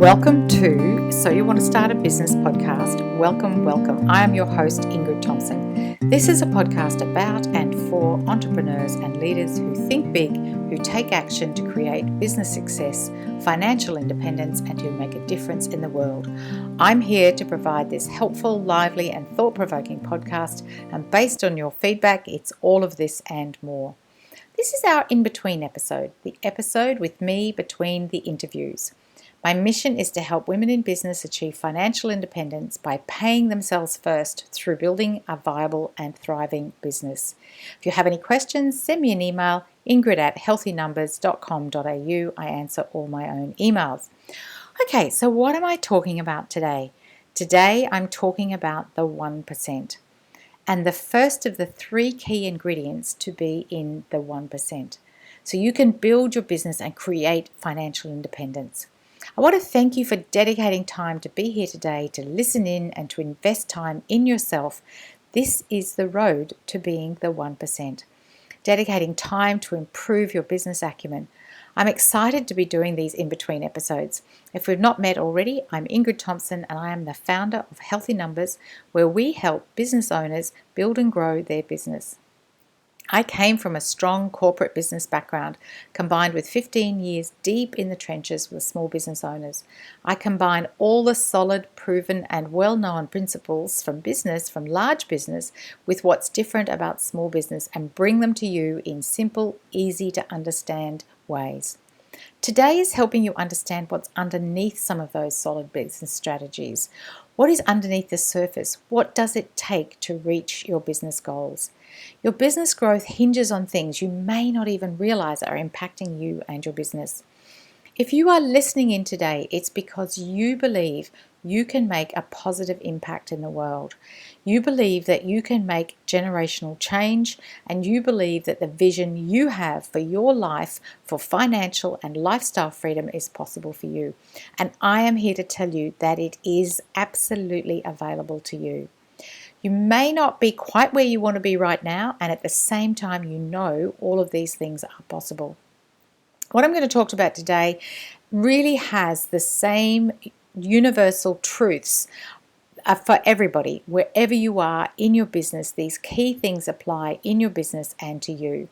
Welcome to So You Want to Start a Business podcast. Welcome. I am your host, Ingrid Thompson. This is a podcast about and for entrepreneurs and leaders who think big, who take action to create business success, financial independence, and who make a difference in the world. I'm here to provide this helpful, lively, and thought-provoking podcast, and based on your feedback, it's all of this and more. This is our in-between episode, the episode with me between the interviews. My mission is to help women in business achieve financial independence by paying themselves first through building a viable and thriving business. If you have any questions, send me an email, ingrid@healthynumbers.com.au. I answer all my own emails. Okay, so what am I talking about today? Today I'm talking about the 1%. And the first of the three key ingredients to be in the 1%. So you can build your business and create financial independence. I want to thank you for dedicating time to be here today, to listen in and to invest time in yourself. This is the road to being the 1%. Dedicating time to improve your business acumen. I'm excited to be doing these in-between episodes. If we've not met already, I'm Ingrid Thompson and I am the founder of Healthy Numbers, where we help business owners build and grow their business. I came from a strong corporate business background, combined with 15 years deep in the trenches with small business owners. I combine all the solid, proven, and well-known principles from large business, with what's different about small business and bring them to you in simple, easy to understand ways. Today is helping you understand what's underneath some of those solid business strategies. What is underneath the surface? What does it take to reach your business goals? Your business growth hinges on things you may not even realize are impacting you and your business. If you are listening in today, it's because you believe you can make a positive impact in the world. You believe that you can make generational change, and you believe that the vision you have for your life, for financial and lifestyle freedom, is possible for you. And I am here to tell you that it is absolutely available to you. You may not be quite where you want to be right now, and at the same time, you know all of these things are possible. What I'm going to talk about today really has the same universal truths for everybody. Wherever you are in your business, these key things apply in your business and to you.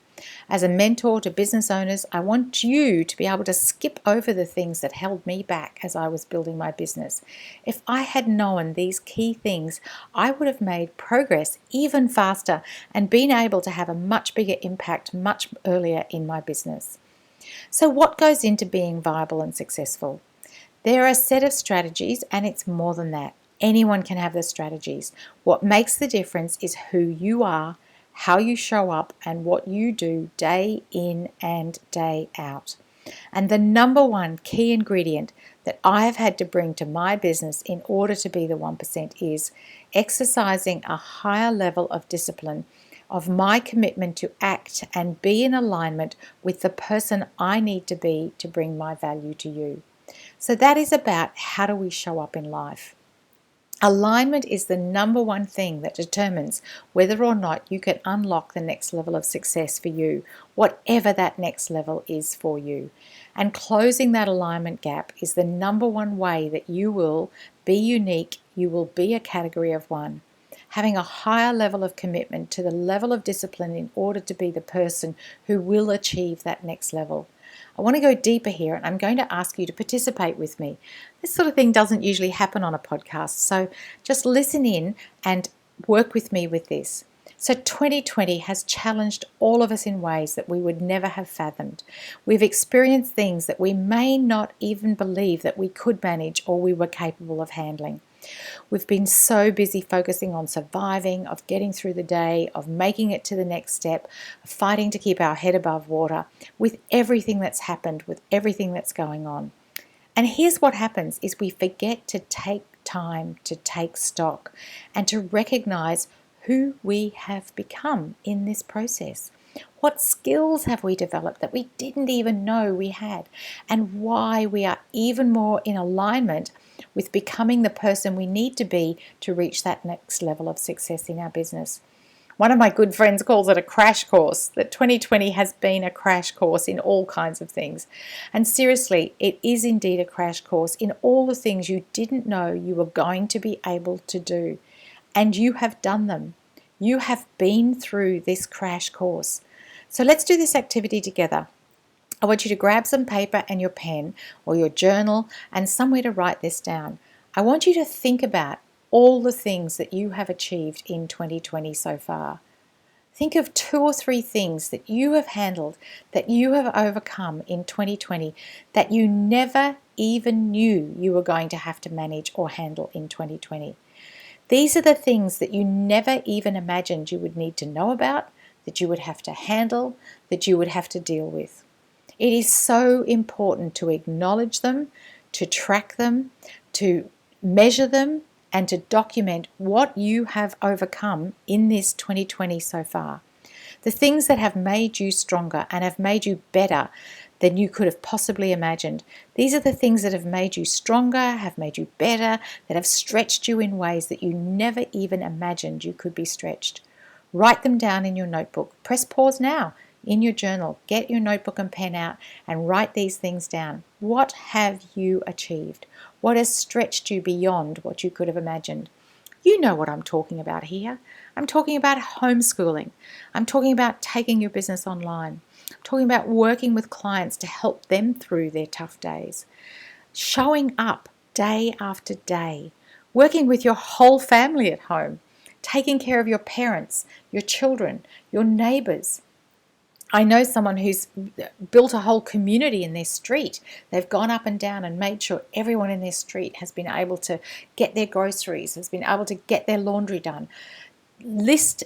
As a mentor to business owners, I want you to be able to skip over the things that held me back as I was building my business. If I had known these key things, I would have made progress even faster and been able to have a much bigger impact much earlier in my business. So what goes into being viable and successful? There are a set of strategies, and it's more than that. Anyone can have the strategies. What makes the difference is who you are, how you show up, and what you do day in and day out. And the number one key ingredient that I have had to bring to my business in order to be the 1% is exercising a higher level of discipline, of my commitment to act and be in alignment with the person I need to be to bring my value to you. So that is about how do we show up in life. Alignment is the number one thing that determines whether or not you can unlock the next level of success for you, whatever that next level is for you. And closing that alignment gap is the number one way that you will be unique, you will be a category of one. Having a higher level of commitment to the level of discipline in order to be the person who will achieve that next level. I want to go deeper here, and I'm going to ask you to participate with me. This sort of thing doesn't usually happen on a podcast, so just listen in and work with me with this. So 2020 has challenged all of us in ways that we would never have fathomed. We've experienced things that we may not even believe that we could manage or we were capable of handling. We've been so busy focusing on surviving, of getting through the day, of making it to the next step, of fighting to keep our head above water with everything that's happened, with everything that's going on. And here's what happens is we forget to take time to take stock and to recognize who we have become in this process. What skills have we developed that we didn't even know we had, and why we are even more in alignment with becoming the person we need to be to reach that next level of success in our business. One of my good friends calls it a crash course, that 2020 has been a crash course in all kinds of things. And seriously, it is indeed a crash course in all the things you didn't know you were going to be able to do. And you have done them. You have been through this crash course. So let's do this activity together. I want you to grab some paper and your pen or your journal and somewhere to write this down. I want you to think about all the things that you have achieved in 2020 so far. Think of 2 or 3 things that you have handled, that you have overcome in 2020, that you never even knew you were going to have to manage or handle in 2020. These are the things that you never even imagined you would need to know about, that you would have to handle, that you would have to deal with. It is so important to acknowledge them, to track them, to measure them, and to document what you have overcome in this 2020 so far. The things that have made you stronger and have made you better than you could have possibly imagined. These are the things that have made you stronger, have made you better, that have stretched you in ways that you never even imagined you could be stretched. Write them down in your notebook. Press pause now in your journal. Get your notebook and pen out and write these things down. What have you achieved? What has stretched you beyond what you could have imagined? You know what I'm talking about here. I'm talking about homeschooling. I'm talking about taking your business online. I'm talking about working with clients to help them through their tough days. Showing up day after day. Working with your whole family at home. Taking care of your parents, your children, your neighbours. I know someone who's built a whole community in their street. They've gone up and down and made sure everyone in their street has been able to get their groceries, has been able to get their laundry done. The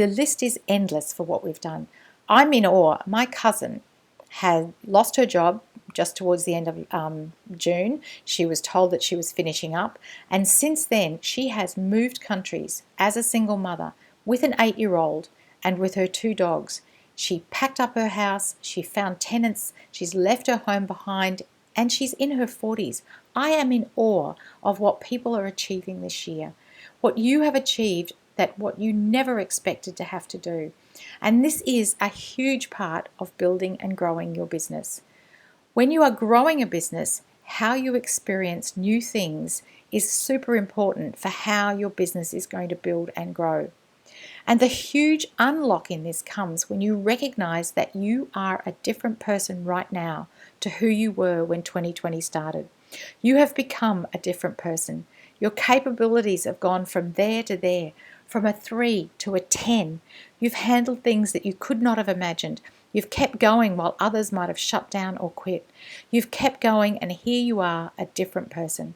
list is endless for what we've done. I'm in awe. My cousin had lost her job just towards the end of June. She was told that she was finishing up. And since then, she has moved countries as a single mother with an 8-year-old and with her 2 dogs. She packed up her house, she found tenants, she's left her home behind, and she's in her 40s. I am in awe of what people are achieving this year, what you have achieved, that what you never expected to have to do. And this is a huge part of building and growing your business. When you are growing a business, how you experience new things is super important for how your business is going to build and grow. And the huge unlock in this comes when you recognize that you are a different person right now to who you were when 2020 started. You have become a different person. Your capabilities have gone from there to there, from a 3 to a 10. You've handled things that you could not have imagined. You've kept going while others might have shut down or quit. You've kept going, and here you are, a different person.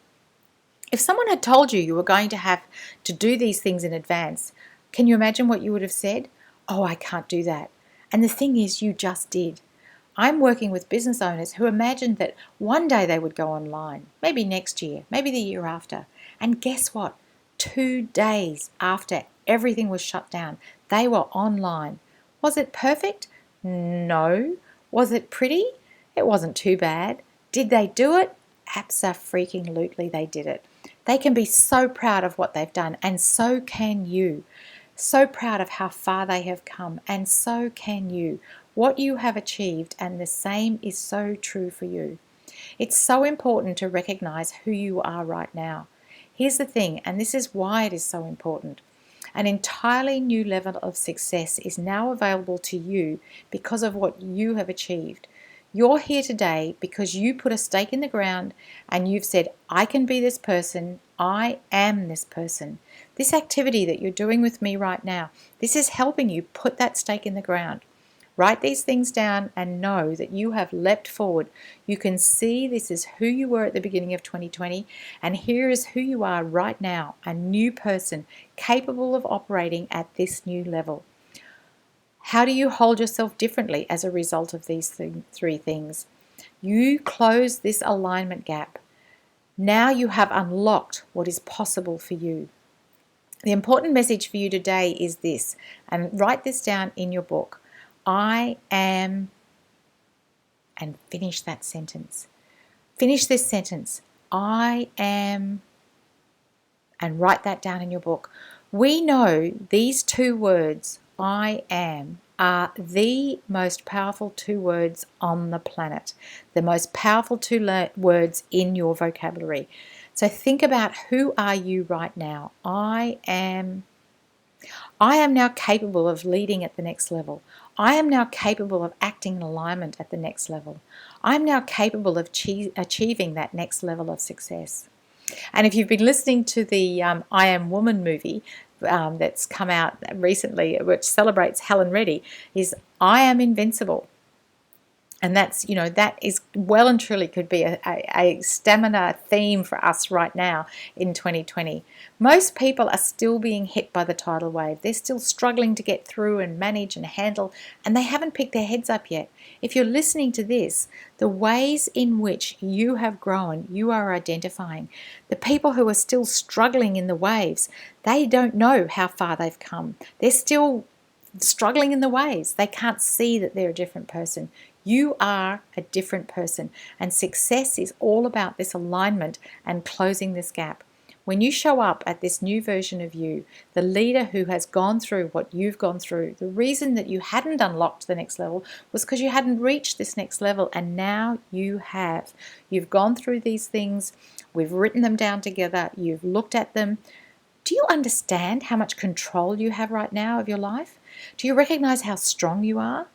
If someone had told you you were going to have to do these things in advance, can you imagine what you would have said? Oh, I can't do that. And the thing is, you just did. I'm working with business owners who imagined that one day they would go online, maybe next year, maybe the year after. And guess what? 2 days after everything was shut down, they were online. Was it perfect? No. Was it pretty? It wasn't too bad. Did they do it? Abso-freaking-lutely they did it. They can be so proud of what they've done, and so can you. So proud of how far they have come, and so can you. What you have achieved, and the same is so true for you. It's so important to recognize who you are right now. Here's the thing, and this is why it is so important. An entirely new level of success is now available to you because of what you have achieved. You're here today because you put a stake in the ground and you've said, I can be this person. I am this person. This activity that you're doing with me right now, this is helping you put that stake in the ground. Write these things down and know that you have leapt forward. You can see this is who you were at the beginning of 2020, and here is who you are right now, a new person capable of operating at this new level. How do you hold yourself differently as a result of these 3 things? You close this alignment gap. Now you have unlocked what is possible for you. The important message for you today is this, and write this down in your book. I am, and finish that sentence. Finish this sentence. I am, and write that down in your book. We know these 2 words I am are the most powerful 2 words on the planet, the most powerful 2 words in your vocabulary. So think about, who are you right now? I am now capable of leading at the next level. I am now capable of acting in alignment at the next level. I'm now capable of achieving that next level of success. And if you've been listening to the I Am Woman movie that's come out recently, which celebrates Helen Reddy, is I am invincible. And that's, that is well and truly could be a stamina theme for us right now in 2020. Most people are still being hit by the tidal wave. They're still struggling to get through and manage and handle, and they haven't picked their heads up yet. If you're listening to this, the ways in which you have grown, you are identifying. The people who are still struggling in the waves, they don't know how far they've come. They're still struggling in the waves. They can't see that they're a different person. You are a different person, and success is all about this alignment and closing this gap. When you show up at this new version of you, the leader who has gone through what you've gone through, the reason that you hadn't unlocked the next level was because you hadn't reached this next level, and now you have. You've gone through these things, we've written them down together, you've looked at them. Do you understand how much control you have right now of your life? Do you recognize how strong you are?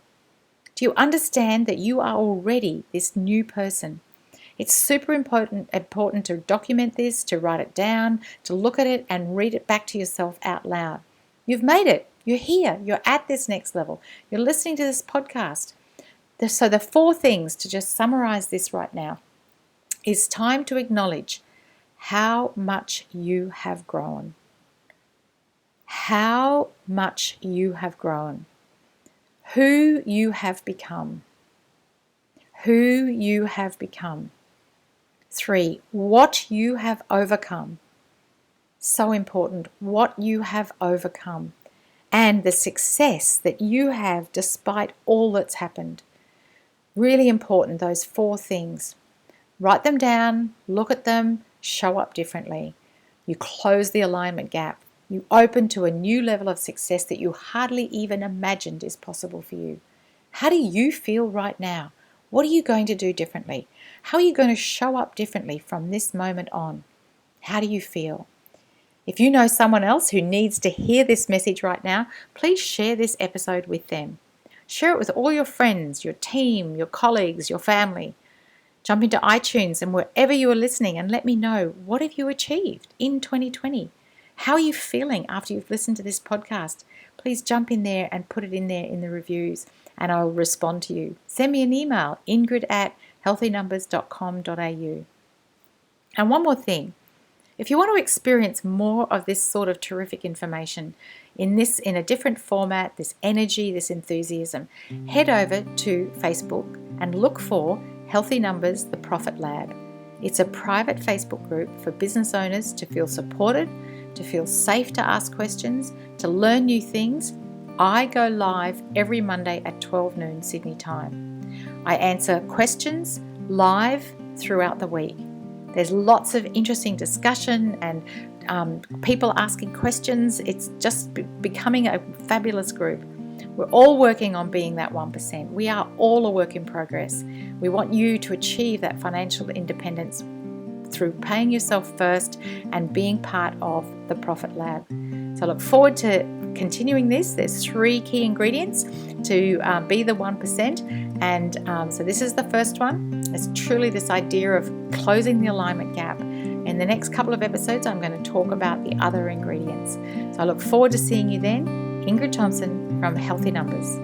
Do you understand that you are already this new person? It's super important to document this, to write it down, to look at it and read it back to yourself out loud. You've made it. You're here. You're at this next level. You're listening to this podcast. So the 4 things, to just summarize this right now, is time to acknowledge how much you have grown. How much you have grown. Who you have become. Who you have become. 3, what you have overcome. So important, what you have overcome. And the success that you have despite all that's happened. Really important, those 4 things. Write them down, look at them, show up differently. You close the alignment gap. You open to a new level of success that you hardly even imagined is possible for you. How do you feel right now? What are you going to do differently? How are you going to show up differently from this moment on? How do you feel? If you know someone else who needs to hear this message right now, please share this episode with them. Share it with all your friends, your team, your colleagues, your family. Jump into iTunes and wherever you are listening and let me know, what have you achieved in 2020? How are you feeling after you've listened to this podcast? Please jump in there and put it in there in the reviews, and I'll respond to you. Send me an email, ingrid@healthynumbers.com.au. And one more thing, if you want to experience more of this sort of terrific information in a different format, this energy, this enthusiasm, head over to Facebook and look for Healthy Numbers, the Profit Lab. It's a private Facebook group for business owners to feel supported, to feel safe to ask questions, to learn new things. I go live every Monday at 12 noon Sydney time. I answer questions live throughout the week. There's lots of interesting discussion and people asking questions. It's just becoming a fabulous group. We're all working on being that 1%. We are all a work in progress. We want you to achieve that financial independence through paying yourself first and being part of the Profit Lab. So I look forward to continuing this. There's 3 key ingredients to be the 1%. And so this is the first one. It's truly this idea of closing the alignment gap. In the next couple of episodes, I'm going to talk about the other ingredients. So I look forward to seeing you then. Ingrid Thompson from Healthy Numbers.